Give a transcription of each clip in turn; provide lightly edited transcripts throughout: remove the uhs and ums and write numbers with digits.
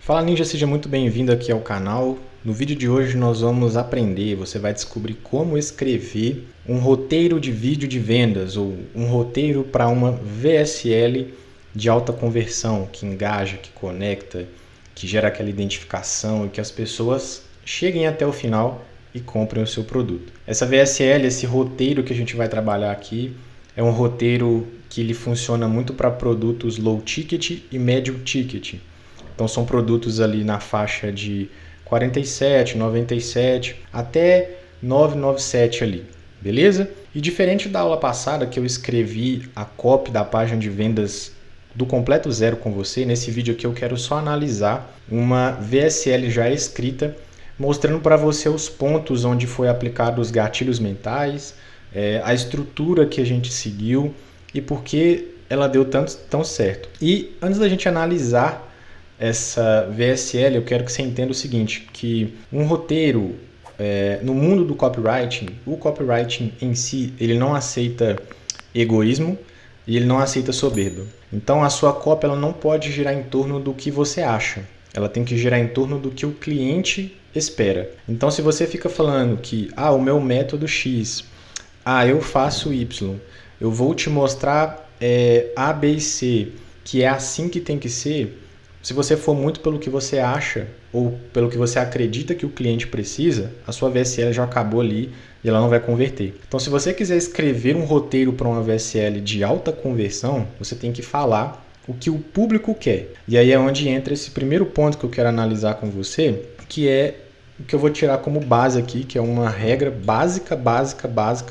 Fala Ninja, seja muito bem-vindo aqui ao canal. No vídeo de hoje nós vamos aprender, você vai descobrir como escrever um roteiro de vídeo de vendas ou um roteiro para uma VSL de alta conversão, que engaja, que conecta, que gera aquela identificação e que as pessoas cheguem até o final e comprem o seu produto. Essa VSL, esse roteiro que a gente vai trabalhar aqui, é um roteiro que ele funciona muito para produtos low ticket e médio ticket. Então são produtos ali na faixa de 47, 97 até 997 ali, beleza? E diferente da aula passada que eu escrevi a copy da página de vendas do completo zero com você, nesse vídeo aqui eu quero só analisar uma VSL já escrita, mostrando para você os pontos onde foi aplicado os gatilhos mentais, a estrutura que a gente seguiu e por que ela deu tão certo. E antes da gente analisar essa VSL, eu quero que você entenda o seguinte, que um roteiro, no mundo do copywriting, o copywriting em si, ele não aceita egoísmo e ele não aceita soberba. Então a sua copy ela não pode girar em torno do que você acha, ela tem que girar em torno do que o cliente espera. Então se você fica falando que o meu método X, eu faço Y, eu vou te mostrar A, B e C, que é assim que tem que ser. Se você for muito pelo que você acha ou pelo que você acredita que o cliente precisa, a sua VSL já acabou ali e ela não vai converter. Então, se você quiser escrever um roteiro para uma VSL de alta conversão, você tem que falar o que o público quer. E aí é onde entra esse primeiro ponto que eu quero analisar com você, que é o que eu vou tirar como base aqui, que é uma regra básica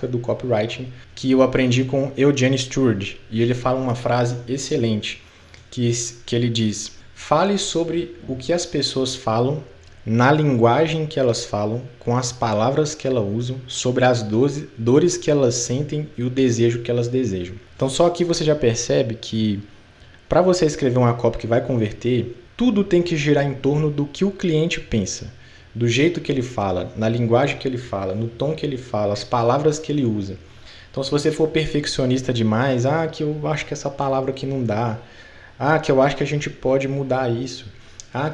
do copywriting que eu aprendi com Eugene Sturge. E ele fala uma frase excelente, que ele diz: fale sobre o que as pessoas falam, na linguagem que elas falam, com as palavras que elas usam, sobre as dores que elas sentem e o desejo que elas desejam. Então só aqui você já percebe que para você escrever uma copy que vai converter, tudo tem que girar em torno do que o cliente pensa, do jeito que ele fala, na linguagem que ele fala, no tom que ele fala, as palavras que ele usa. Então se você for perfeccionista demais, que eu acho que essa palavra aqui não dá, que eu acho que a gente pode mudar isso,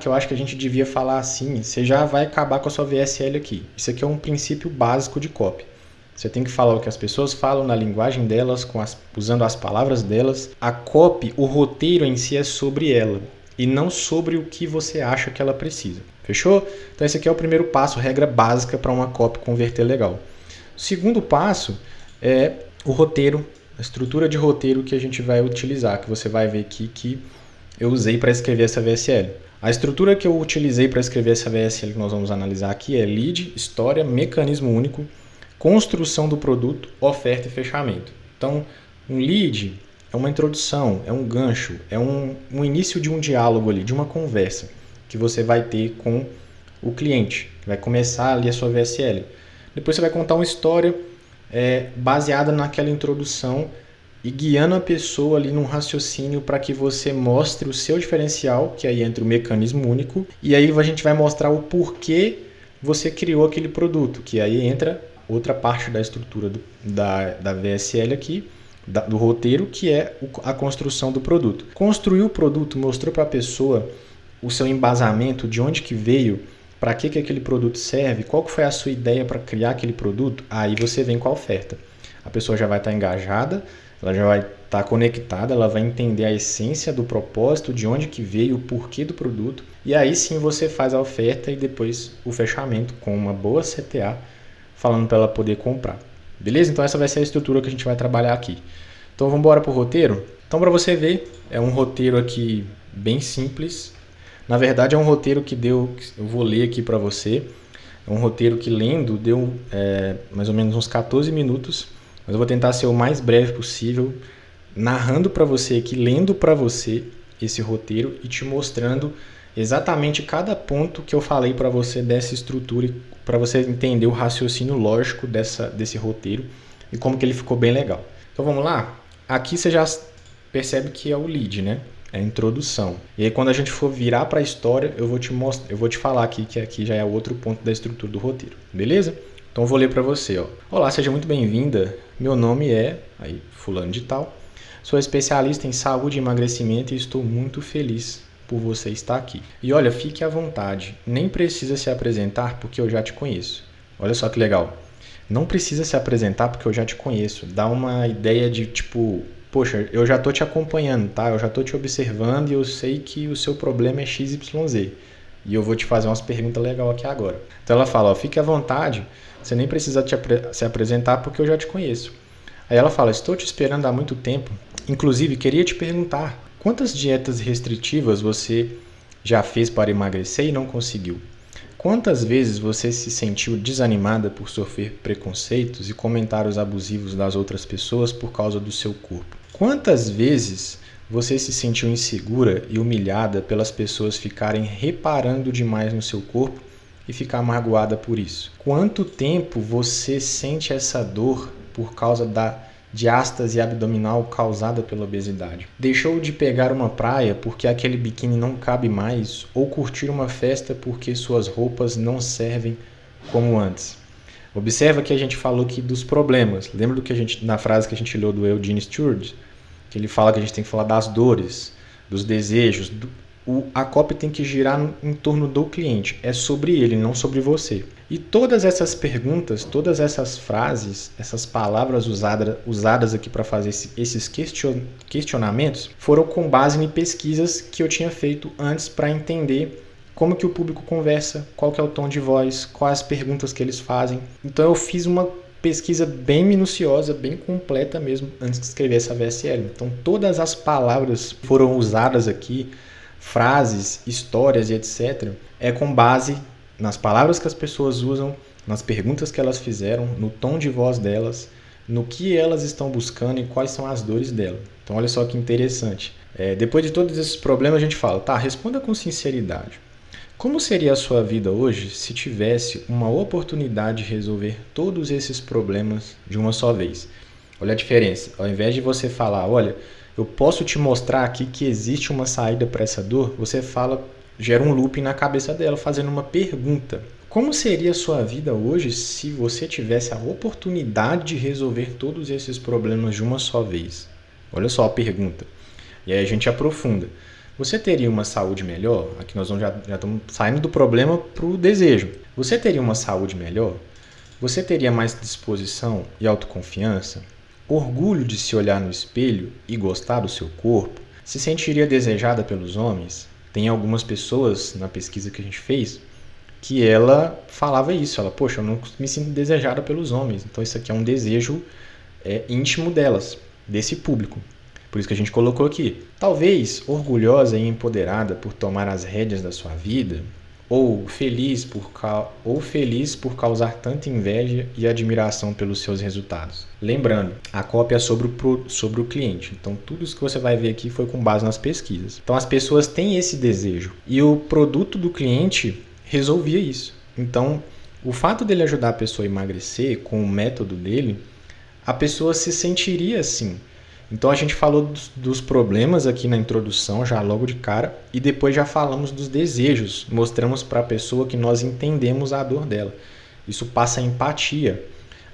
que eu acho que a gente devia falar assim, você já vai acabar com a sua VSL aqui. Isso aqui é um princípio básico de copy. Você tem que falar o que as pessoas falam na linguagem delas, usando as palavras delas. A copy, o roteiro em si é sobre ela e não sobre o que você acha que ela precisa. Fechou? Então esse aqui é o primeiro passo, regra básica para uma copy converter legal. O segundo passo é o roteiro, a estrutura de roteiro que a gente vai utilizar, que você vai ver aqui que eu usei para escrever essa VSL. A estrutura que eu utilizei para escrever essa VSL que nós vamos analisar aqui é lead, história, mecanismo único, construção do produto, oferta e fechamento. Então, um lead é uma introdução, é um gancho, é um início de um diálogo ali, de uma conversa que você vai ter com o cliente, vai começar ali a sua VSL. Depois você vai contar uma história baseada naquela introdução e guiando a pessoa ali num raciocínio para que você mostre o seu diferencial, que aí entra o mecanismo único, e aí a gente vai mostrar o porquê você criou aquele produto, que aí entra outra parte da estrutura da VSL aqui, do roteiro, que é a construção do produto. Construiu o produto, mostrou para a pessoa o seu embasamento, de onde que veio, para que aquele produto serve, qual que foi a sua ideia para criar aquele produto, aí você vem com a oferta. A pessoa já vai estar engajada, ela já vai estar conectada, ela vai entender a essência do propósito, de onde que veio, o porquê do produto, e aí sim você faz a oferta e depois o fechamento com uma boa CTA, falando para ela poder comprar. Beleza? Então essa vai ser a estrutura que a gente vai trabalhar aqui. Então vamos embora para o roteiro? Então para você ver, é um roteiro aqui bem simples. Na verdade é um roteiro que eu vou ler aqui para você, é um roteiro que lendo deu mais ou menos uns 14 minutos, mas eu vou tentar ser o mais breve possível, narrando para você aqui, lendo para você esse roteiro e te mostrando exatamente cada ponto que eu falei para você dessa estrutura, para você entender o raciocínio lógico desse roteiro e como que ele ficou bem legal. Então vamos lá? Aqui você já percebe que é o lead, né? É a introdução. E aí quando a gente for virar para a história, eu vou te falar aqui que aqui já é outro ponto da estrutura do roteiro, beleza? Então eu vou ler para você, Olá, seja muito bem-vinda. Meu nome é fulano de tal. Sou especialista em saúde e emagrecimento e estou muito feliz por você estar aqui. E olha, fique à vontade, nem precisa se apresentar porque eu já te conheço. Olha só que legal. Não precisa se apresentar porque eu já te conheço. Dá uma ideia de tipo, poxa, eu já tô te acompanhando, tá? Eu já tô te observando e eu sei que o seu problema é XYZ. E eu vou te fazer umas perguntas legais aqui agora. Então ela fala, ó, fique à vontade, você nem precisa se apresentar porque eu já te conheço. Aí ela fala, estou te esperando há muito tempo. Inclusive, queria te perguntar, quantas dietas restritivas você já fez para emagrecer e não conseguiu? Quantas vezes você se sentiu desanimada por sofrer preconceitos e comentários abusivos das outras pessoas por causa do seu corpo? Quantas vezes você se sentiu insegura e humilhada pelas pessoas ficarem reparando demais no seu corpo e ficar magoada por isso? Quanto tempo você sente essa dor por causa da diástase abdominal causada pela obesidade? Deixou de pegar uma praia porque aquele biquíni não cabe mais ou curtir uma festa porque suas roupas não servem como antes? Observa que a gente falou aqui dos problemas. Lembra do que na frase que a gente leu do Eugene Sturge? Que ele fala que a gente tem que falar das dores, dos desejos. A copy tem que girar em torno do cliente. É sobre ele, não sobre você. E todas essas perguntas, todas essas frases, essas palavras usadas aqui para fazer esses questionamentos foram com base em pesquisas que eu tinha feito antes para entender como que o público conversa, qual que é o tom de voz, quais as perguntas que eles fazem. Então eu fiz uma pesquisa bem minuciosa, bem completa mesmo, antes de escrever essa VSL. Então todas as palavras foram usadas aqui, frases, histórias e etc., é com base nas palavras que as pessoas usam, nas perguntas que elas fizeram, no tom de voz delas, no que elas estão buscando e quais são as dores dela. Então olha só que interessante. Depois de todos esses problemas a gente fala, tá, responda com sinceridade. Como seria a sua vida hoje se tivesse uma oportunidade de resolver todos esses problemas de uma só vez? Olha a diferença. Ao invés de você falar, olha, eu posso te mostrar aqui que existe uma saída para essa dor, você gera um looping na cabeça dela, fazendo uma pergunta. Como seria a sua vida hoje se você tivesse a oportunidade de resolver todos esses problemas de uma só vez? Olha só a pergunta. E aí a gente aprofunda. Você teria uma saúde melhor? Aqui nós já estamos saindo do problema para o desejo. Você teria uma saúde melhor? Você teria mais disposição e autoconfiança? Orgulho de se olhar no espelho e gostar do seu corpo? Se sentiria desejada pelos homens? Tem algumas pessoas na pesquisa que a gente fez que ela falava isso. Ela, poxa, eu não me sinto desejada pelos homens. Então isso aqui é um desejo íntimo delas, desse público. Por isso que a gente colocou aqui. Talvez orgulhosa e empoderada por tomar as rédeas da sua vida, ou feliz por causar tanta inveja e admiração pelos seus resultados. Lembrando, a cópia é sobre o cliente. Então, tudo isso que você vai ver aqui foi com base nas pesquisas. Então, as pessoas têm esse desejo. E o produto do cliente resolvia isso. Então, o fato dele ajudar a pessoa a emagrecer com o método dele, a pessoa se sentiria assim. Então a gente falou dos problemas aqui na introdução, já logo de cara, e depois já falamos dos desejos. Mostramos para a pessoa que nós entendemos a dor dela. Isso passa a empatia.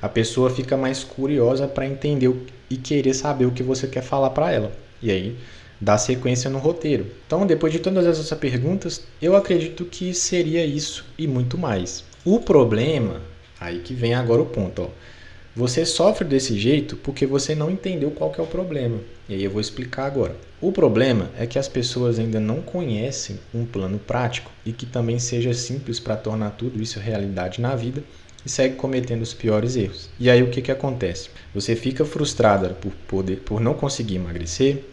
A pessoa fica mais curiosa para entender e querer saber o que você quer falar para ela. E aí dá sequência no roteiro. Então, depois de todas essas perguntas, eu acredito que seria isso e muito mais. O problema, aí que vem agora o ponto, ó. Você sofre desse jeito porque você não entendeu qual que é o problema. E aí eu vou explicar agora. O problema é que as pessoas ainda não conhecem um plano prático e que também seja simples para tornar tudo isso realidade na vida e segue cometendo os piores erros. E aí o que acontece? Você fica frustrada por não conseguir emagrecer,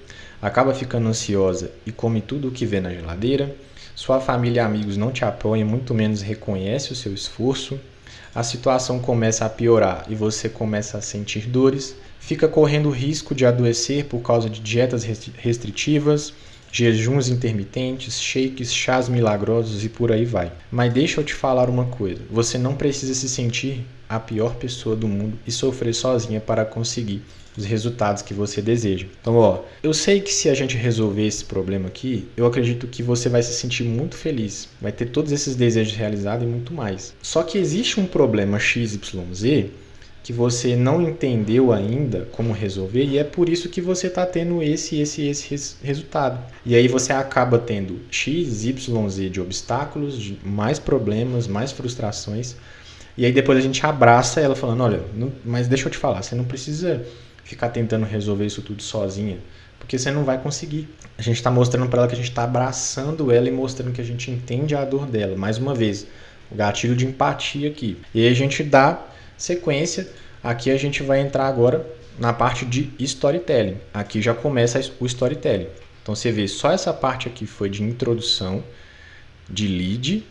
acaba ficando ansiosa e come tudo o que vê na geladeira, sua família e amigos não te apoiam, muito menos reconhecem o seu esforço, a situação começa a piorar e você começa a sentir dores, fica correndo risco de adoecer por causa de dietas restritivas, jejuns intermitentes, shakes, chás milagrosos e por aí vai. Mas deixa eu te falar uma coisa, você não precisa se sentir a pior pessoa do mundo e sofrer sozinha para conseguir os resultados que você deseja. Então, eu sei que se a gente resolver esse problema aqui, eu acredito que você vai se sentir muito feliz, vai ter todos esses desejos realizados e muito mais. Só que existe um problema XYZ que você não entendeu ainda como resolver e é por isso que você está tendo esse resultado. E aí você acaba tendo X, Y, Z de obstáculos, de mais problemas, mais frustrações. E aí depois a gente abraça ela falando, olha, mas deixa eu te falar, você não precisa ficar tentando resolver isso tudo sozinha, porque você não vai conseguir. A gente está mostrando para ela que a gente está abraçando ela e mostrando que a gente entende a dor dela. Mais uma vez, o gatilho de empatia aqui. E aí a gente dá sequência. Aqui a gente vai entrar agora na parte de storytelling. Aqui já começa o storytelling. Então você vê, só essa parte aqui foi de introdução, de lead.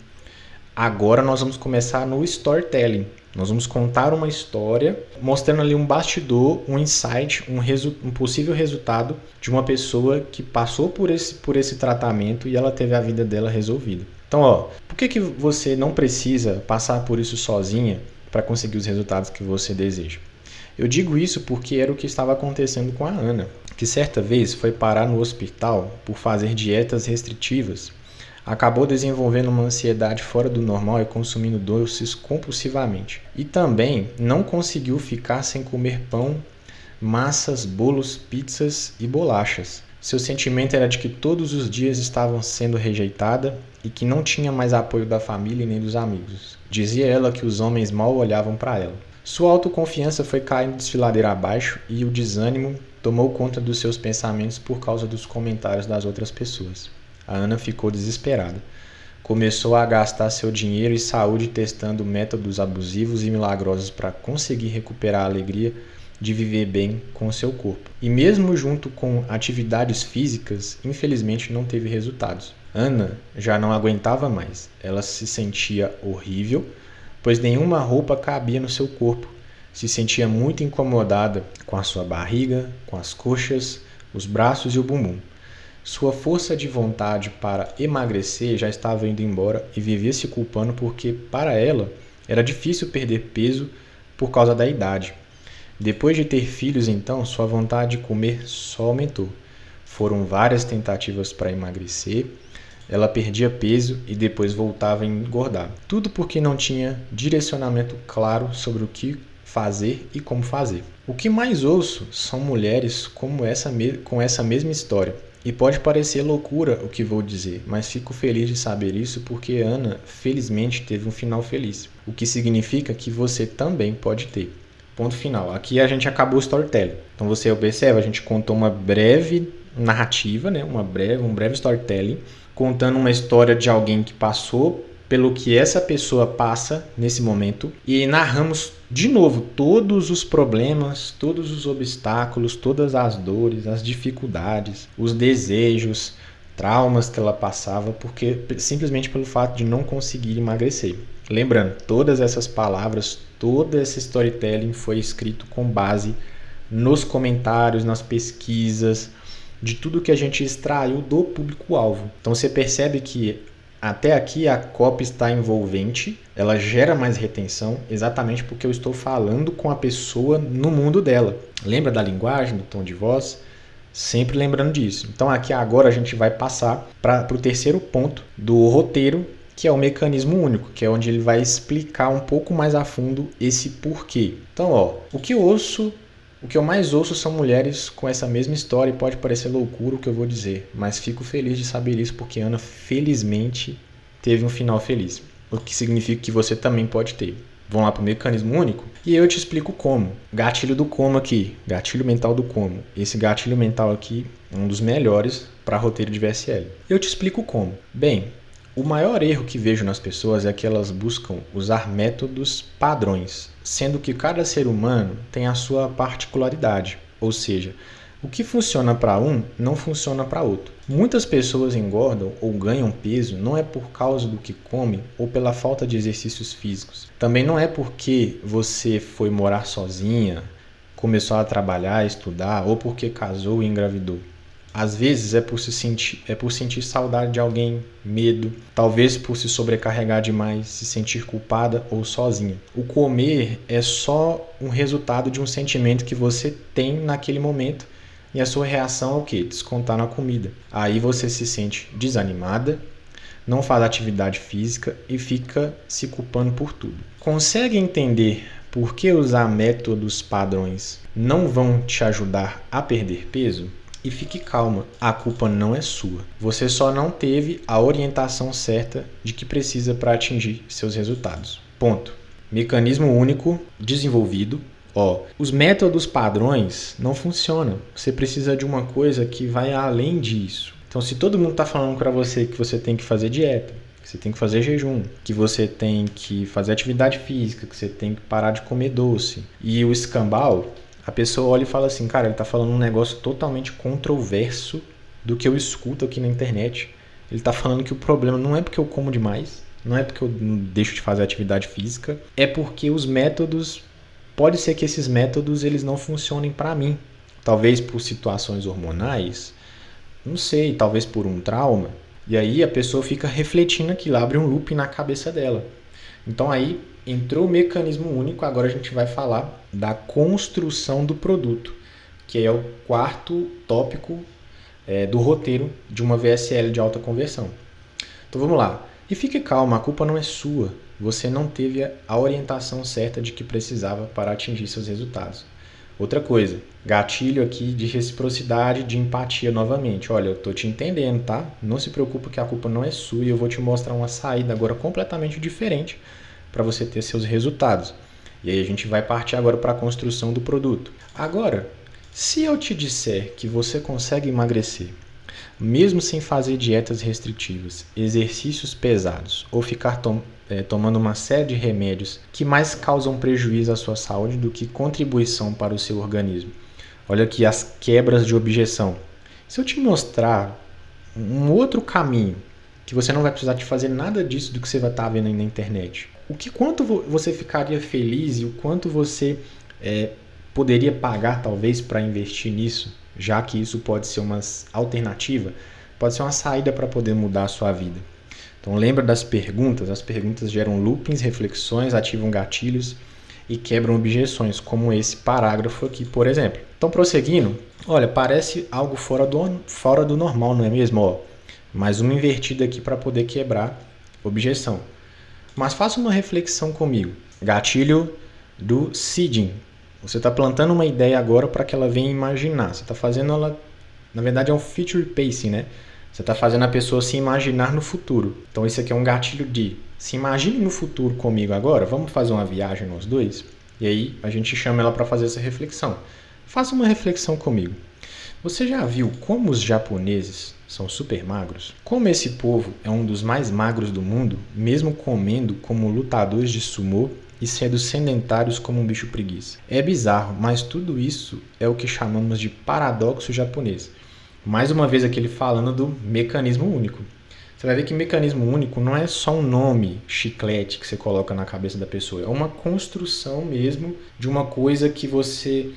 Agora nós vamos começar no storytelling. Nós vamos contar uma história, mostrando ali um bastidor, um insight, um possível resultado de uma pessoa que passou por esse tratamento e ela teve a vida dela resolvida. Então, por que você não precisa passar por isso sozinha para conseguir os resultados que você deseja? Eu digo isso porque era o que estava acontecendo com a Ana, que certa vez foi parar no hospital por fazer dietas restritivas. Acabou desenvolvendo uma ansiedade fora do normal e consumindo doces compulsivamente. E também não conseguiu ficar sem comer pão, massas, bolos, pizzas e bolachas. Seu sentimento era de que todos os dias estavam sendo rejeitada e que não tinha mais apoio da família nem dos amigos. Dizia ela que os homens mal olhavam para ela. Sua autoconfiança foi caindo desfiladeira abaixo e o desânimo tomou conta dos seus pensamentos por causa dos comentários das outras pessoas. A Ana ficou desesperada. Começou a gastar seu dinheiro e saúde testando métodos abusivos e milagrosos para conseguir recuperar a alegria de viver bem com seu corpo. E mesmo junto com atividades físicas, infelizmente não teve resultados. Ana já não aguentava mais. Ela se sentia horrível, pois nenhuma roupa cabia no seu corpo. Se sentia muito incomodada com a sua barriga, com as coxas, os braços e o bumbum. Sua força de vontade para emagrecer já estava indo embora e vivia se culpando porque, para ela, era difícil perder peso por causa da idade. Depois de ter filhos, então, sua vontade de comer só aumentou. Foram várias tentativas para emagrecer, ela perdia peso e depois voltava a engordar. Tudo porque não tinha direcionamento claro sobre o que fazer e como fazer. O que mais ouço são mulheres com essa mesma história. E pode parecer loucura o que vou dizer, mas fico feliz de saber isso porque Ana, felizmente, teve um final feliz. O que significa que você também pode ter. Ponto final. Aqui a gente acabou o storytelling. Então você observa, a gente contou uma breve narrativa, né? um breve storytelling, contando uma história de alguém que passou pelo que essa pessoa passa nesse momento e narramos de novo todos os problemas, todos os obstáculos, todas as dores, as dificuldades, os desejos, traumas que ela passava simplesmente pelo fato de não conseguir emagrecer. Lembrando, todas essas palavras, todo esse storytelling foi escrito com base nos comentários, nas pesquisas, de tudo que a gente extraiu do público-alvo. Então você percebe que até aqui a copy está envolvente, ela gera mais retenção exatamente porque eu estou falando com a pessoa no mundo dela. Lembra da linguagem, do tom de voz? Sempre lembrando disso. Então aqui agora a gente vai passar para o terceiro ponto do roteiro, que é o mecanismo único, que é onde ele vai explicar um pouco mais a fundo esse porquê. Então, o que eu mais ouço são mulheres com essa mesma história e pode parecer loucura o que eu vou dizer, mas fico feliz de saber isso porque Ana, felizmente, teve um final feliz. O que significa que você também pode ter. Vamos lá para o mecanismo único? E eu te explico como. Gatilho do como aqui. Gatilho mental do como. Esse gatilho mental aqui é um dos melhores para roteiro de VSL. Eu te explico como. Bem, o maior erro que vejo nas pessoas é que elas buscam usar métodos padrões, sendo que cada ser humano tem a sua particularidade, ou seja, o que funciona para um não funciona para outro. Muitas pessoas engordam ou ganham peso não é por causa do que comem ou pela falta de exercícios físicos. Também não é porque você foi morar sozinha, começou a trabalhar, estudar ou porque casou e engravidou. Às vezes é por sentir saudade de alguém, medo, talvez por se sobrecarregar demais, se sentir culpada ou sozinha. O comer é só um resultado de um sentimento que você tem naquele momento e a sua reação é o quê? Descontar na comida. Aí você se sente desanimada, não faz atividade física e fica se culpando por tudo. Consegue entender por que usar métodos padrões não vão te ajudar a perder peso? E fique calma, a culpa não é sua. Você só não teve a orientação certa de que precisa para atingir seus resultados. Ponto. Mecanismo único desenvolvido. Os métodos padrões não funcionam. Você precisa de uma coisa que vai além disso. Então, se todo mundo está falando para você que você tem que fazer dieta, que você tem que fazer jejum, que você tem que fazer atividade física, que você tem que parar de comer doce, e o escambau, a pessoa olha e fala assim, cara, ele está falando um negócio totalmente controverso do que eu escuto aqui na internet. Ele está falando que o problema não é porque eu como demais, não é porque eu deixo de fazer atividade física, é porque os métodos, pode ser que esses métodos eles não funcionem para mim. Talvez por situações hormonais, não sei, talvez por um trauma. E aí a pessoa fica refletindo aquilo, abre um loop na cabeça dela. Então aí entrou o mecanismo único, agora a gente vai falar da construção do produto, que é o quarto tópico do roteiro de uma VSL de alta conversão. Então vamos lá. E fique calma, a culpa não é sua. Você não teve a orientação certa de que precisava para atingir seus resultados. Outra coisa, gatilho aqui de reciprocidade, de empatia novamente. Olha, eu tô te entendendo, tá? Não se preocupe que a culpa não é sua e eu vou te mostrar uma saída agora completamente diferente para você ter seus resultados. E aí a gente vai partir agora para a construção do produto. Agora, se eu te disser que você consegue emagrecer, mesmo sem fazer dietas restritivas, exercícios pesados ou ficar tomando uma série de remédios que mais causam prejuízo à sua saúde do que contribuição para o seu organismo. Olha aqui as quebras de objeção. Se eu te mostrar um outro caminho, que você não vai precisar de fazer nada disso do que você vai estar vendo aí na internet, quanto você ficaria feliz e o quanto você poderia pagar talvez para investir nisso, já que isso pode ser uma alternativa, pode ser uma saída para poder mudar a sua vida. Então lembra das perguntas, as perguntas geram loopings, reflexões, ativam gatilhos e quebram objeções, como esse parágrafo aqui, por exemplo. Então prosseguindo, olha, parece algo fora do normal, não é mesmo? Mais uma invertida aqui para poder quebrar objeção. Mas faça uma reflexão comigo. Gatilho do seeding. Você está plantando uma ideia agora para que ela venha imaginar. Você está fazendo ela, na verdade é um future pacing, né? Você está fazendo a pessoa se imaginar no futuro. Então esse aqui é um gatilho de se imagine no futuro comigo agora. Vamos fazer uma viagem nós dois? E aí a gente chama ela para fazer essa reflexão. Faça uma reflexão comigo. Você já viu como os japoneses são super magros? Como esse povo é um dos mais magros do mundo, mesmo comendo como lutadores de sumô e sendo sedentários como um bicho preguiça. É bizarro, mas tudo isso é o que chamamos de paradoxo japonês. Mais uma vez aqui ele falando do mecanismo único. Você vai ver que mecanismo único não é só um nome chiclete que você coloca na cabeça da pessoa. É uma construção mesmo de uma coisa que você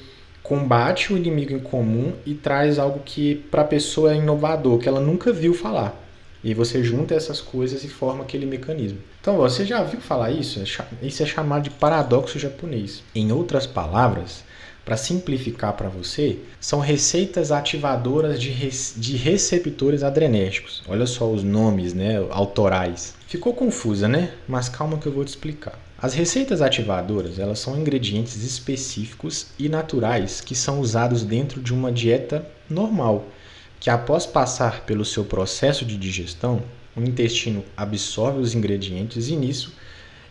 combate o inimigo em comum e traz algo que para a pessoa é inovador, que ela nunca viu falar. E você junta essas coisas e forma aquele mecanismo. Então, você já viu falar isso? Isso é chamado de paradoxo japonês. Em outras palavras, para simplificar para você, são receitas ativadoras de receptores adrenérgicos. Olha só os nomes, né, autorais. Ficou confusa, né? Mas calma que eu vou te explicar. As receitas ativadoras, elas são ingredientes específicos e naturais que são usados dentro de uma dieta normal, que após passar pelo seu processo de digestão, o intestino absorve os ingredientes e nisso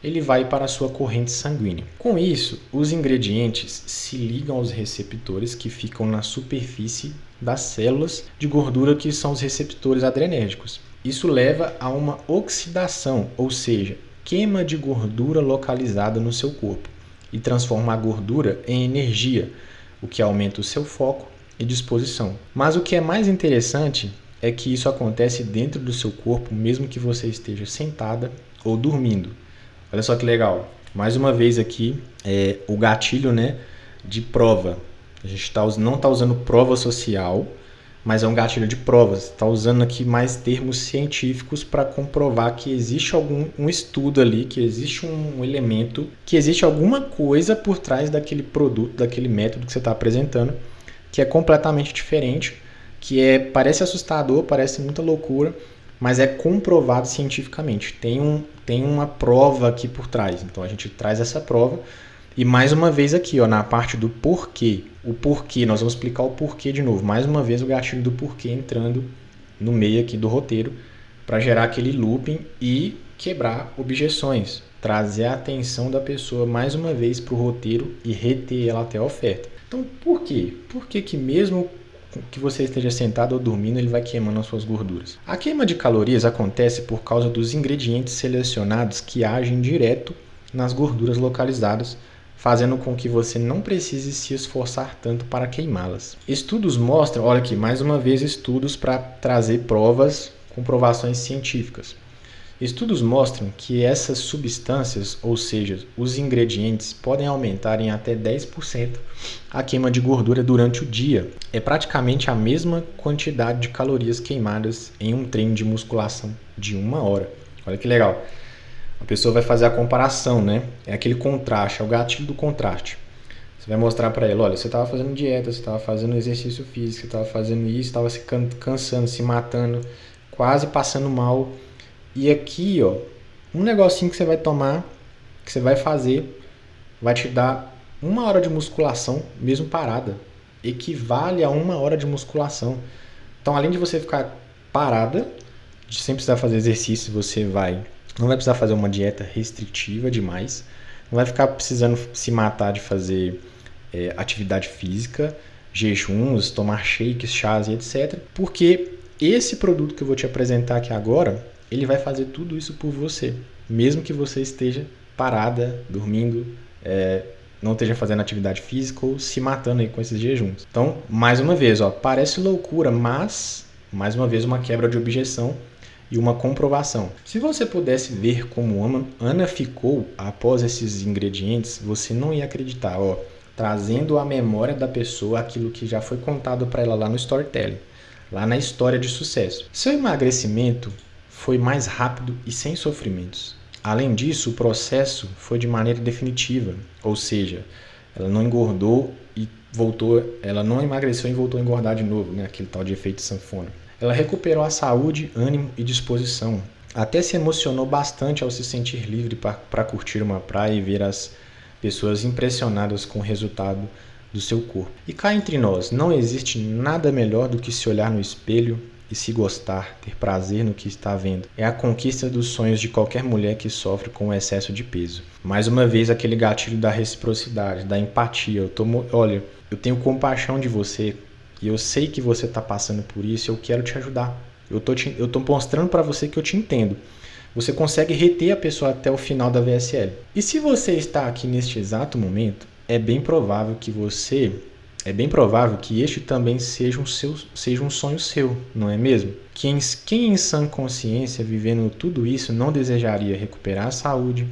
ele vai para a sua corrente sanguínea. Com isso, os ingredientes se ligam aos receptores que ficam na superfície das células de gordura, que são os receptores adrenérgicos. Isso leva a uma oxidação, ou seja, queima de gordura localizada no seu corpo e transforma a gordura em energia, o que aumenta o seu foco e disposição. Mas o que é mais interessante é que isso acontece dentro do seu corpo, mesmo que você esteja sentada ou dormindo. Olha só que legal. Mais uma vez aqui, o gatilho, né, de prova. A gente não está usando prova social, mas é um gatilho de provas. Está usando aqui mais termos científicos para comprovar que existe um estudo ali, que existe um elemento, que existe alguma coisa por trás daquele produto, daquele método que você está apresentando, que é completamente diferente, que parece assustador, parece muita loucura, mas é comprovado cientificamente. Tem uma prova aqui por trás. Então a gente traz essa prova E mais uma vez aqui, ó, na parte do porquê. O porquê, nós vamos explicar o porquê de novo. Mais uma vez o gatilho do porquê entrando no meio aqui do roteiro para gerar aquele looping e quebrar objeções. Trazer a atenção da pessoa mais uma vez para o roteiro e reter ela até a oferta. Então, por quê? Por que mesmo que você esteja sentado ou dormindo, ele vai queimando as suas gorduras? A queima de calorias acontece por causa dos ingredientes selecionados que agem direto nas gorduras localizadas, fazendo com que você não precise se esforçar tanto para queimá-las. Estudos mostram, olha aqui, mais uma vez estudos para trazer provas, comprovações científicas. Estudos mostram que essas substâncias, ou seja, os ingredientes, podem aumentar em até 10% a queima de gordura durante o dia. É praticamente a mesma quantidade de calorias queimadas em um treino de musculação de 1 hora. Olha que legal. A pessoa vai fazer a comparação, né? É aquele contraste, é o gatilho do contraste. Você vai mostrar para ela, olha, você estava fazendo dieta, você estava fazendo exercício físico, você estava fazendo isso, estava se cansando, se matando, quase passando mal. E aqui, ó, um negocinho que você vai tomar, que você vai fazer, vai te dar 1 hora de musculação, mesmo parada. Equivale a 1 hora de musculação. Então, além de você ficar parada, sem precisar fazer exercício, você não vai precisar fazer uma dieta restritiva demais, não vai ficar precisando se matar de fazer atividade física, jejuns, tomar shakes, chás e etc. Porque esse produto que eu vou te apresentar aqui agora, ele vai fazer tudo isso por você, mesmo que você esteja parada, dormindo, não esteja fazendo atividade física ou se matando aí com esses jejuns. Então, mais uma vez, ó, parece loucura, mas, mais uma vez, uma quebra de objeção e uma comprovação. Se você pudesse ver como Ana ficou após esses ingredientes, você não ia acreditar, ó, trazendo à memória da pessoa aquilo que já foi contado para ela lá no storytelling, lá na história de sucesso. Seu emagrecimento foi mais rápido e sem sofrimentos. Além disso, o processo foi de maneira definitiva, ou seja, ela não engordou e voltou, ela não emagreceu e voltou a engordar de novo, né? Aquele tal de efeito sanfona. Ela recuperou a saúde, ânimo e disposição. Até se emocionou bastante ao se sentir livre para curtir uma praia e ver as pessoas impressionadas com o resultado do seu corpo. E cá entre nós, não existe nada melhor do que se olhar no espelho e se gostar, ter prazer no que está vendo. É a conquista dos sonhos de qualquer mulher que sofre com o excesso de peso. Mais uma vez, aquele gatilho da reciprocidade, da empatia. Olha, eu tenho compaixão de você e eu sei que você está passando por isso e eu quero te ajudar. Eu tô mostrando para você que eu te entendo. Você consegue reter a pessoa até o final da VSL. E se você está aqui neste exato momento, é bem provável que este também seja um sonho seu, não é mesmo? Quem em sã consciência, vivendo tudo isso, não desejaria recuperar a saúde,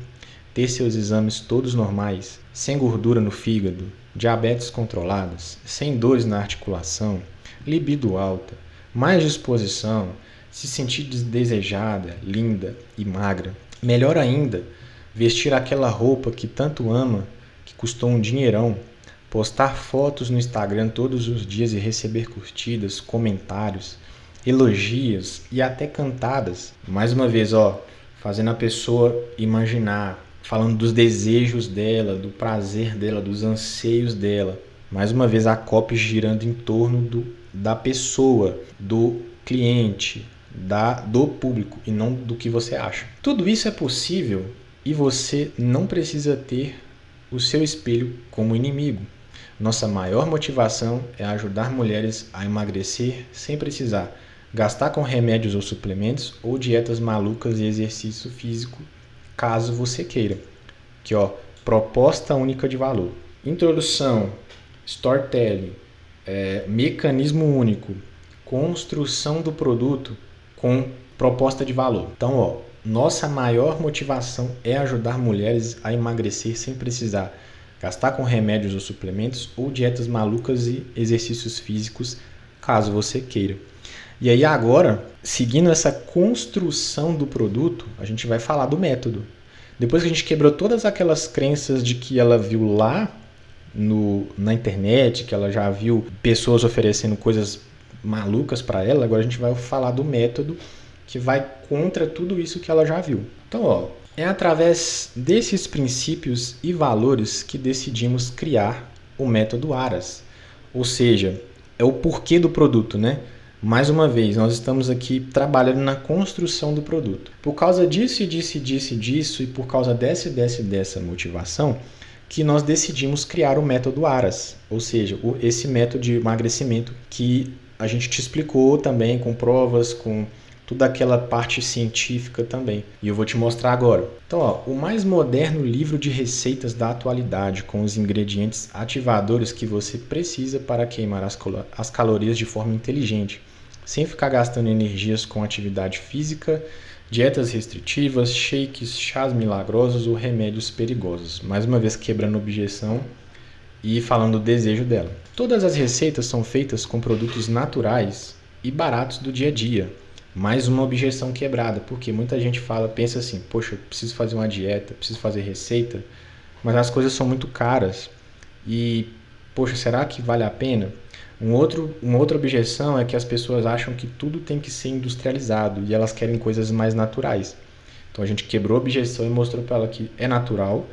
ter seus exames todos normais, sem gordura no fígado, diabetes controladas, sem dores na articulação, libido alta, mais disposição, se sentir desejada, linda e magra. Melhor ainda, vestir aquela roupa que tanto ama, que custou um dinheirão, postar fotos no Instagram todos os dias e receber curtidas, comentários, elogios e até cantadas. Mais uma vez, ó, fazendo a pessoa imaginar, falando dos desejos dela, do prazer dela, dos anseios dela. Mais uma vez, a copy girando em torno da pessoa, do cliente, do público e não do que você acha. Tudo isso é possível e você não precisa ter o seu espelho como inimigo. Nossa maior motivação é ajudar mulheres a emagrecer sem precisar gastar com remédios ou suplementos ou dietas malucas e exercício físico, caso você queira. Aqui, ó, proposta única de valor. Introdução, storytelling, mecanismo único, construção do produto com proposta de valor. Então, ó, nossa maior motivação é ajudar mulheres a emagrecer sem precisar gastar com remédios ou suplementos ou dietas malucas e exercícios físicos, caso você queira. E aí agora, seguindo essa construção do produto, a gente vai falar do método. Depois que a gente quebrou todas aquelas crenças de que ela viu lá na internet, que ela já viu pessoas oferecendo coisas malucas para ela, agora a gente vai falar do método que vai contra tudo isso que ela já viu. Então, ó, É através desses princípios e valores que decidimos criar o método ARAS. Ou seja, é o porquê do produto, né? Mais uma vez, nós estamos aqui trabalhando na construção do produto. Por causa disso e disso, e por causa dessa motivação, que nós decidimos criar o método ARAS. Ou seja, esse método de emagrecimento que a gente te explicou também, com provas, com toda aquela parte científica também. E eu vou te mostrar agora. Então, o mais moderno livro de receitas da atualidade, com os ingredientes ativadores que você precisa para queimar as calorias de forma inteligente, sem ficar gastando energias com atividade física, dietas restritivas, shakes, chás milagrosos ou remédios perigosos. Mais uma vez quebrando a objeção e falando do desejo dela. Todas as receitas são feitas com produtos naturais e baratos do dia a dia. Mais uma objeção quebrada, porque muita gente pensa assim, poxa, eu preciso fazer uma dieta, preciso fazer receita, mas as coisas são muito caras e, poxa, será que vale a pena? Uma outra objeção é que as pessoas acham que tudo tem que ser industrializado e elas querem coisas mais naturais. Então a gente quebrou a objeção e mostrou para ela que é natural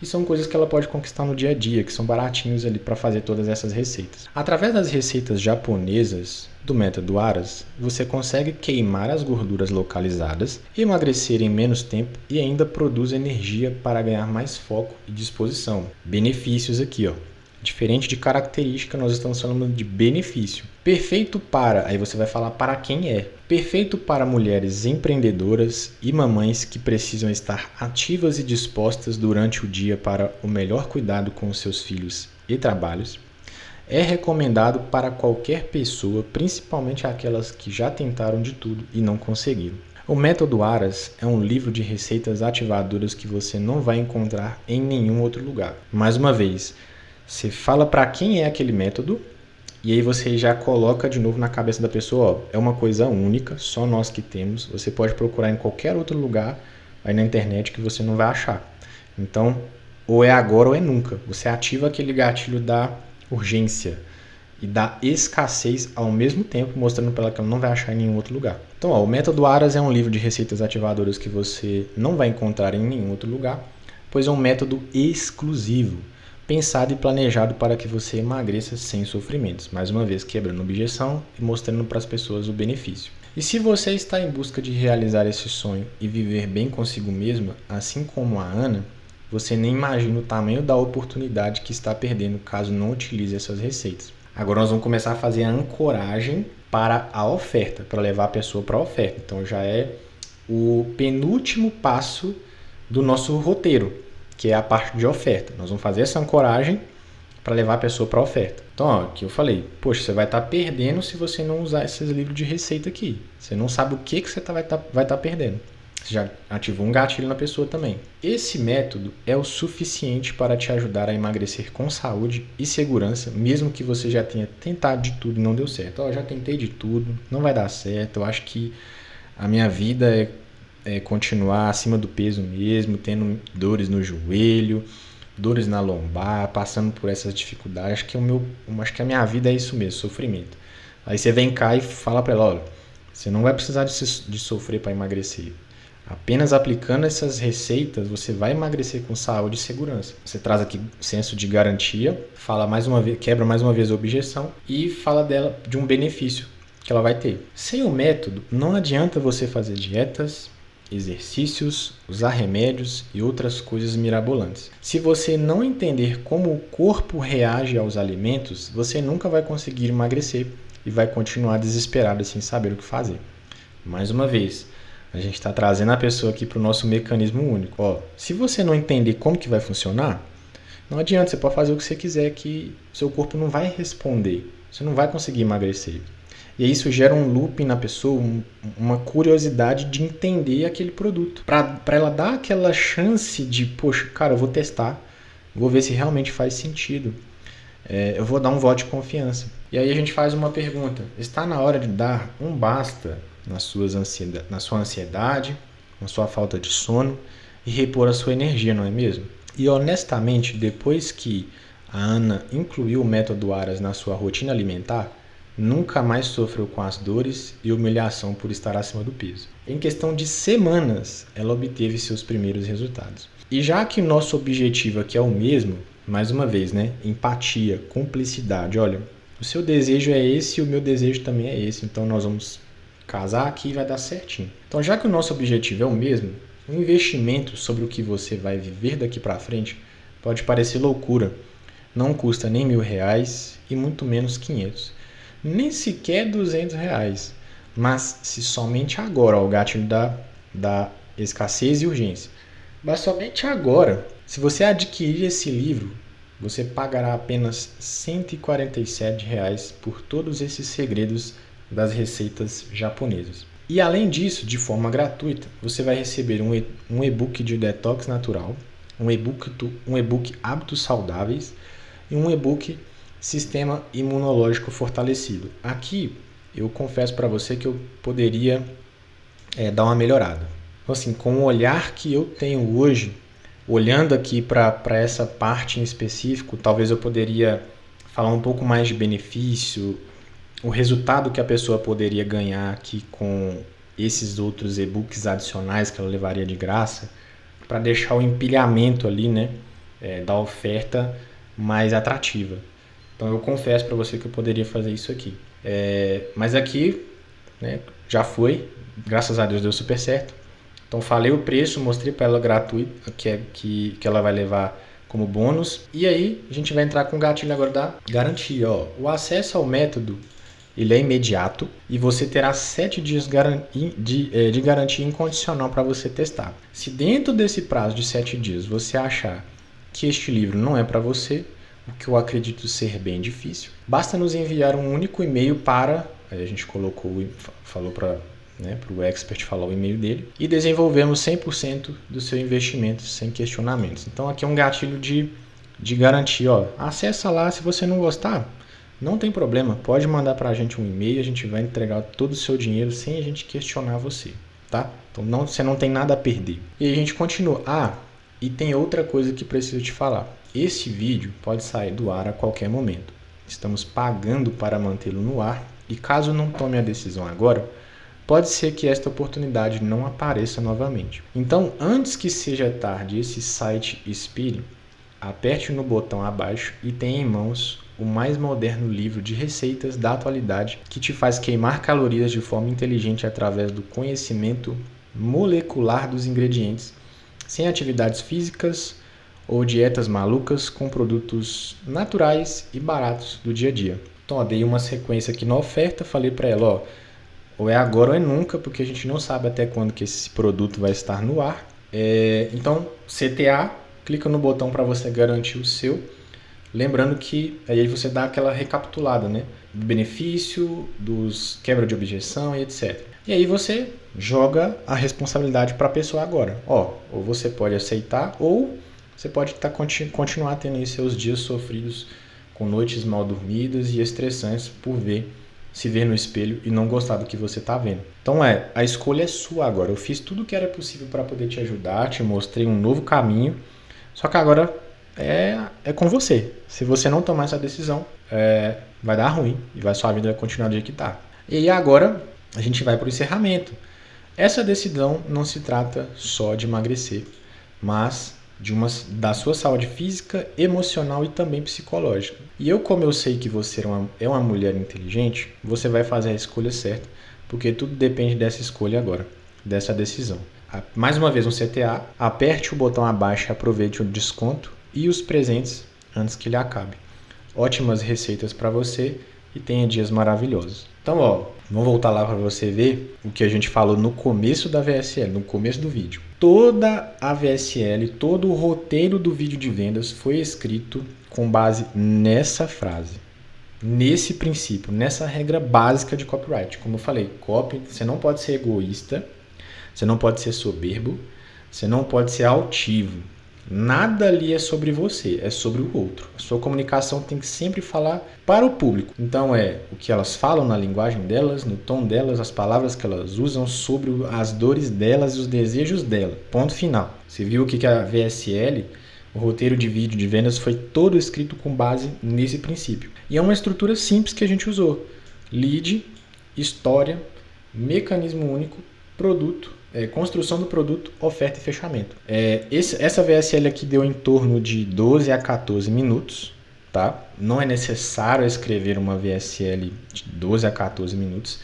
e são coisas que ela pode conquistar no dia a dia, que são baratinhos ali para fazer todas essas receitas. Através das receitas japonesas do método ARAS, você consegue queimar as gorduras localizadas, emagrecer em menos tempo e ainda produz energia para ganhar mais foco e disposição. Benefícios aqui, Diferente de característica, nós estamos falando de benefício. Perfeito para, aí você vai falar para quem é. Perfeito para mulheres empreendedoras e mamães que precisam estar ativas e dispostas durante o dia para o melhor cuidado com os seus filhos e trabalhos. É recomendado para qualquer pessoa, principalmente aquelas que já tentaram de tudo e não conseguiram. O método ARAS é um livro de receitas ativadoras que você não vai encontrar em nenhum outro lugar. Mais uma vez, você fala para quem é aquele método e aí você já coloca de novo na cabeça da pessoa, é uma coisa única, só nós que temos. Você pode procurar em qualquer outro lugar aí na internet que você não vai achar. Então, ou é agora ou é nunca. Você ativa aquele gatilho da urgência e da escassez ao mesmo tempo, mostrando para ela que ela não vai achar em nenhum outro lugar. Então, o método ARAS é um livro de receitas ativadoras que você não vai encontrar em nenhum outro lugar, pois é um método exclusivo, pensado e planejado para que você emagreça sem sofrimentos. Mais uma vez, quebrando a objeção e mostrando para as pessoas o benefício. E se você está em busca de realizar esse sonho e viver bem consigo mesma, assim como a Ana, você nem imagina o tamanho da oportunidade que está perdendo caso não utilize essas receitas. Agora nós vamos começar a fazer a ancoragem para a oferta, para levar a pessoa para a oferta. Então já é o penúltimo passo do nosso roteiro, que é a parte de oferta. Nós vamos fazer essa ancoragem para levar a pessoa para a oferta. Então, aqui eu falei, poxa, você vai estar perdendo se você não usar esses livros de receita aqui. Você não sabe o que você vai estar perdendo. Você já ativou um gatilho na pessoa também. Esse método é o suficiente para te ajudar a emagrecer com saúde e segurança, mesmo que você já tenha tentado de tudo e não deu certo. Já tentei de tudo, não vai dar certo. Eu acho que a minha vida é continuar acima do peso mesmo, tendo dores no joelho, dores na lombar, passando por essas dificuldades. Acho que a minha vida é isso mesmo, sofrimento. Aí você vem cá e fala para ela, olha, você não vai precisar de sofrer para emagrecer. Apenas aplicando essas receitas, você vai emagrecer com saúde e segurança. Você traz aqui senso de garantia, quebra mais uma vez a objeção e fala dela de um benefício que ela vai ter. Sem o método, não adianta você fazer dietas, exercícios, usar remédios e outras coisas mirabolantes. Se você não entender como o corpo reage aos alimentos, você nunca vai conseguir emagrecer e vai continuar desesperado sem saber o que fazer. Mais uma vez, a gente está trazendo a pessoa aqui para o nosso mecanismo único. Se você não entender como que vai funcionar, não adianta, você pode fazer o que você quiser que seu corpo não vai responder. Você não vai conseguir emagrecer. E isso gera um looping na pessoa, uma curiosidade de entender aquele produto. Para ela dar aquela chance de, poxa, cara, eu vou testar, vou ver se realmente faz sentido. Eu vou dar um voto de confiança. E aí a gente faz uma pergunta. Está na hora de dar um basta na sua ansiedade, na sua falta de sono e repor a sua energia, não é mesmo? E honestamente, depois que a Ana incluiu o método ARAS na sua rotina alimentar, nunca mais sofreu com as dores e humilhação por estar acima do peso. Em questão de semanas, ela obteve seus primeiros resultados. E já que nosso objetivo aqui é o mesmo, mais uma vez, né? Empatia, cumplicidade. Olha, o seu desejo é esse e o meu desejo também é esse. Então nós vamos casar aqui e vai dar certinho. Então já que o nosso objetivo é o mesmo, o investimento sobre o que você vai viver daqui para frente pode parecer loucura. Não custa nem R$1.000 e muito menos 500. Nem sequer R$200. Mas se somente agora, o gatilho da escassez e urgência. Mas somente agora, se você adquirir esse livro, você pagará apenas R$147 por todos esses segredos das receitas japonesas. E além disso, de forma gratuita, você vai receber um e-book de detox natural, um e-book hábitos saudáveis e um e-book sistema imunológico fortalecido. Aqui eu confesso para você que eu poderia dar uma melhorada. Então, assim, com o olhar que eu tenho hoje, olhando aqui para essa parte em específico, talvez eu poderia falar um pouco mais de benefício, o resultado que a pessoa poderia ganhar aqui com esses outros e-books adicionais que ela levaria de graça, para deixar o empilhamento ali, né, da oferta mais atrativa. Então eu confesso para você que eu poderia fazer isso aqui. Mas aqui, né, já foi, graças a Deus deu super certo. Então falei o preço, mostrei para ela gratuito, que ela vai levar como bônus. E aí a gente vai entrar com o gatilho agora da garantia. Ó. O acesso ao método ele é imediato e você terá 7 dias de garantia incondicional para você testar. Se dentro desse prazo de 7 dias você achar que este livro não é para você, o que eu acredito ser bem difícil, basta nos enviar um único e-mail para... Aí a gente falou para o expert falar o e-mail dele e desenvolvemos 100% do seu investimento sem questionamentos. Então aqui é um gatilho de garantia. Ó. Acessa lá, se você não gostar, não tem problema, pode mandar para a gente um e-mail, a gente vai entregar todo o seu dinheiro sem a gente questionar você, tá? Então você não tem nada a perder. E a gente continua. E tem outra coisa que preciso te falar. Esse vídeo pode sair do ar a qualquer momento. Estamos pagando para mantê-lo no ar e caso não tome a decisão agora, pode ser que esta oportunidade não apareça novamente. Então, antes que seja tarde esse site expire, aperte no botão abaixo e tenha em mãos o mais moderno livro de receitas da atualidade que te faz queimar calorias de forma inteligente através do conhecimento molecular dos ingredientes, sem atividades físicas ou dietas malucas com produtos naturais e baratos do dia a dia. Então, dei uma sequência aqui na oferta, falei para ela, ou é agora ou é nunca, porque a gente não sabe até quando que esse produto vai estar no ar. Então, CTA, clica no botão para você garantir o seu. Lembrando que aí você dá aquela recapitulada, né? Do benefício, dos quebra de objeção e etc. E aí você joga a responsabilidade para a pessoa agora. Ou você pode aceitar ou você pode continuar tendo aí seus dias sofridos com noites mal dormidas e estressantes por se ver no espelho e não gostar do que você está vendo. Então a escolha é sua agora. Eu fiz tudo o que era possível para poder te ajudar, te mostrei um novo caminho, só que agora é com você. Se você não tomar essa decisão, vai dar ruim e sua vida vai continuar do jeito que está. E aí agora a gente vai para o encerramento. Essa decisão não se trata só de emagrecer, mas da sua saúde física, emocional e também psicológica. E como eu sei que você é uma mulher inteligente, você vai fazer a escolha certa, porque tudo depende dessa escolha agora, dessa decisão. Mais uma vez um CTA, aperte o botão abaixo e aproveite o desconto e os presentes antes que ele acabe. Ótimas receitas para você e tenha dias maravilhosos. Então, vamos voltar lá para você ver o que a gente falou no começo da VSL, no começo do vídeo. Toda a VSL, todo o roteiro do vídeo de vendas foi escrito com base nessa frase, nesse princípio, nessa regra básica de copyright. Como eu falei, você não pode ser egoísta, você não pode ser soberbo, você não pode ser altivo. Nada ali é sobre você, é sobre o outro. A sua comunicação tem que sempre falar para o público. Então o que elas falam na linguagem delas, no tom delas, as palavras que elas usam sobre as dores delas e os desejos dela. Ponto final. Você viu que a VSL, o roteiro de vídeo de vendas, foi todo escrito com base nesse princípio. E é uma estrutura simples que a gente usou. lead, história, mecanismo único, produto, construção do produto, oferta e fechamento. Essa VSL aqui deu em torno de 12 a 14 minutos. Tá? Não é necessário escrever uma VSL de 12 a 14 minutos.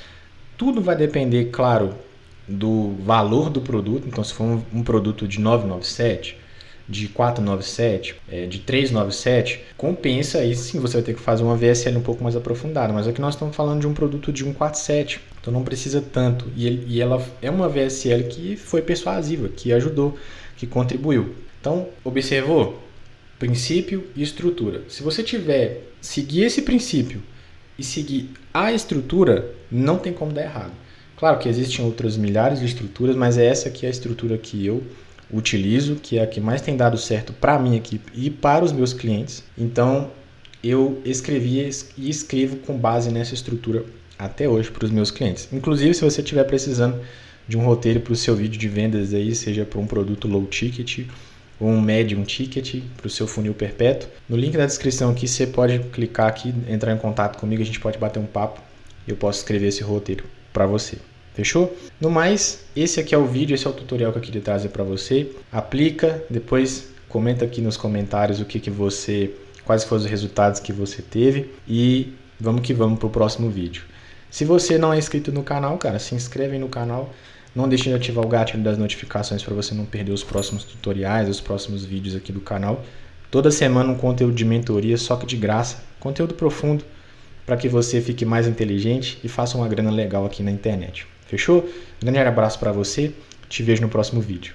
Tudo vai depender, claro, do valor do produto. Então, se for um produto de 997, de 497, de 397, compensa aí sim, você vai ter que fazer uma VSL um pouco mais aprofundada. Mas aqui nós estamos falando de um produto de 147, então não precisa tanto. E ela é uma VSL que foi persuasiva, que ajudou, que contribuiu. Então, observou? Princípio e estrutura. Se você seguir esse princípio e seguir a estrutura, não tem como dar errado. Claro que existem outras milhares de estruturas, mas essa aqui é a estrutura que eu utilizo, que é a que mais tem dado certo para a minha equipe e para os meus clientes. Então, eu escrevi e escrevo com base nessa estrutura até hoje para os meus clientes. Inclusive, se você estiver precisando de um roteiro para o seu vídeo de vendas aí, seja para um produto low ticket ou um medium ticket para o seu funil perpétuo, no link da descrição aqui você pode clicar aqui, entrar em contato comigo, a gente pode bater um papo e eu posso escrever esse roteiro para você. Fechou? No mais, esse aqui é o vídeo, esse é o tutorial que eu queria trazer para você. Aplica, depois comenta aqui nos comentários quais foram os resultados que você teve e vamos que vamos para o próximo vídeo. Se você não é inscrito no canal, cara, se inscreve aí no canal. Não deixe de ativar o gatilho das notificações para você não perder os próximos tutoriais, os próximos vídeos aqui do canal. Toda semana um conteúdo de mentoria, só que de graça, conteúdo profundo, para que você fique mais inteligente e faça uma grana legal aqui na internet. Fechou? Grande abraço para você, te vejo no próximo vídeo.